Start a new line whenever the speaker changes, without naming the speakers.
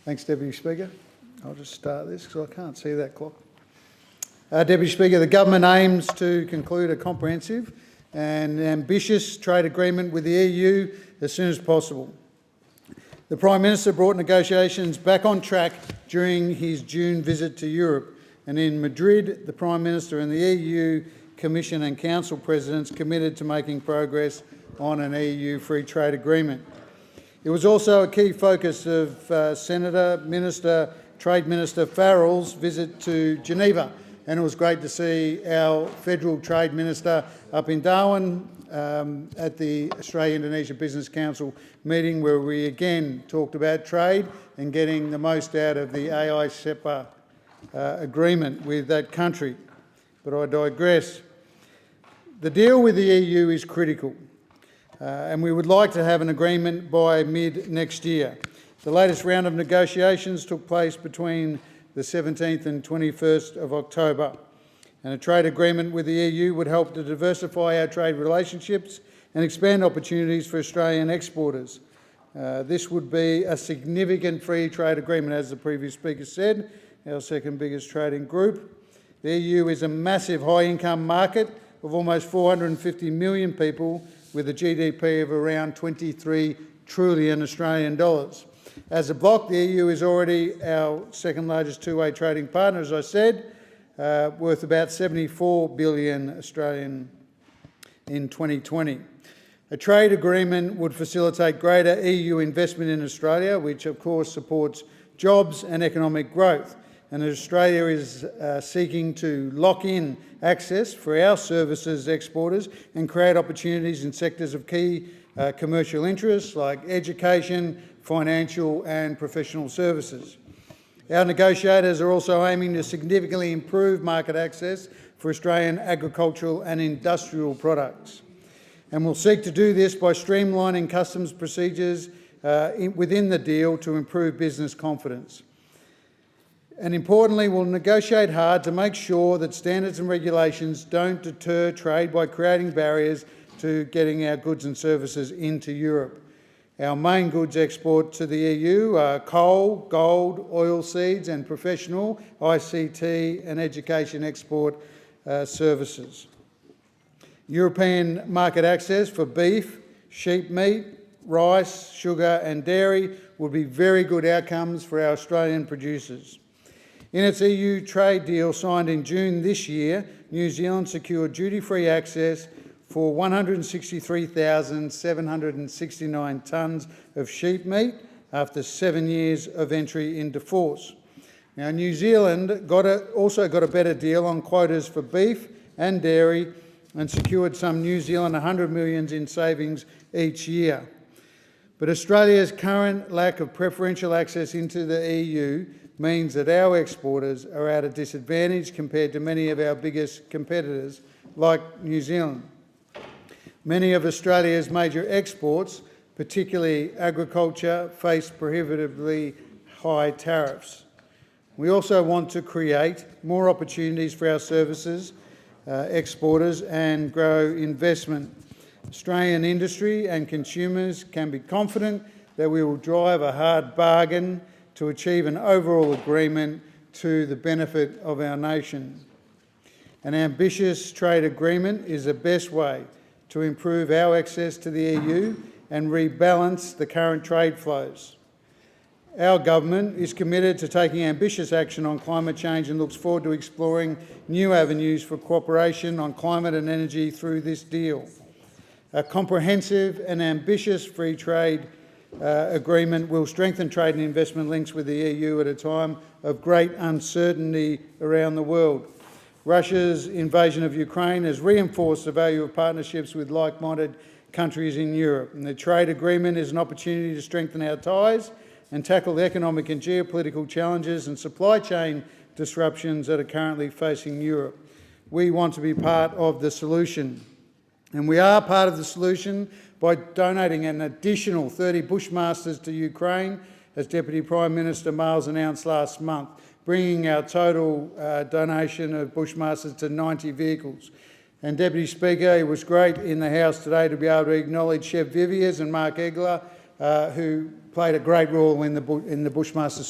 Thanks, Deputy Speaker. I'll just start this because I can't see that clock. Deputy Speaker, the government aims to conclude a comprehensive and ambitious trade agreement with the EU as soon as possible. The Prime Minister brought negotiations back on track during his June visit to Europe, and in Madrid, the Prime Minister and the EU Commission and Council Presidents committed to making progress on an EU free trade agreement. It was also a key focus of Trade Minister Farrell's visit to Geneva, and it was great to see our Federal Trade Minister up in Darwin at the Australia-Indonesia Business Council meeting, where we again talked about trade and getting the most out of the AI-CEPA agreement with that country. But I digress. The deal with the EU is critical, and we would like to have an agreement by mid-next year. The latest round of negotiations took place between the 17th and 21st of October, and a trade agreement with the EU would help to diversify our trade relationships and expand opportunities for Australian exporters. This would be a significant free trade agreement, as the previous speaker said, our second biggest trading group. The EU is a massive high-income market of almost 450 million people with a GDP of around 23 trillion Australian dollars. As a bloc, the EU is already our second largest two-way trading partner, as I said, worth about 74 billion Australian in 2020. A trade agreement would facilitate greater EU investment in Australia, which of course supports jobs and economic growth. And Australia is seeking to lock in access for our services exporters and create opportunities in sectors of key commercial interests like education, financial and professional services. Our negotiators are also aiming to significantly improve market access for Australian agricultural and industrial products. And we'll seek to do this by streamlining customs procedures within the deal to improve business confidence. And importantly, we'll negotiate hard to make sure that standards and regulations don't deter trade by creating barriers to getting our goods and services into Europe. Our main goods export to the EU are coal, gold, oilseeds and professional, ICT and education export services. European market access for beef, sheep meat, rice, sugar and dairy would be very good outcomes for our Australian producers. In its EU trade deal signed in June this year, New Zealand secured duty-free access for 163,769 tonnes of sheep meat after 7 years of entry into force. Now, New Zealand also got a better deal on quotas for beef and dairy and secured some New Zealand 100 million in savings each year. But Australia's current lack of preferential access into the EU means that our exporters are at a disadvantage compared to many of our biggest competitors, like New Zealand. Many of Australia's major exports, particularly agriculture, face prohibitively high tariffs. We also want to create more opportunities for our services exporters and grow investment. Australian industry and consumers can be confident that we will drive a hard bargain to achieve an overall agreement to the benefit of our nation. An ambitious trade agreement is the best way to improve our access to the EU and rebalance the current trade flows. Our government is committed to taking ambitious action on climate change and looks forward to exploring new avenues for cooperation on climate and energy through this deal. A comprehensive and ambitious free trade agreement will strengthen trade and investment links with the EU at a time of great uncertainty around the world. Russia's invasion of Ukraine has reinforced the value of partnerships with like-minded countries in Europe, and the trade agreement is an opportunity to strengthen our ties and tackle the economic and geopolitical challenges and supply chain disruptions that are currently facing Europe. We want to be part of the solution, and we are part of the solution by donating an additional 30 Bushmasters to Ukraine, as Deputy Prime Minister Miles announced last month, bringing our total donation of Bushmasters to 90 vehicles. And Deputy Speaker, it was great in the House today to be able to acknowledge Chef Viviers and Mark Egler, who played a great role in the Bushmasters.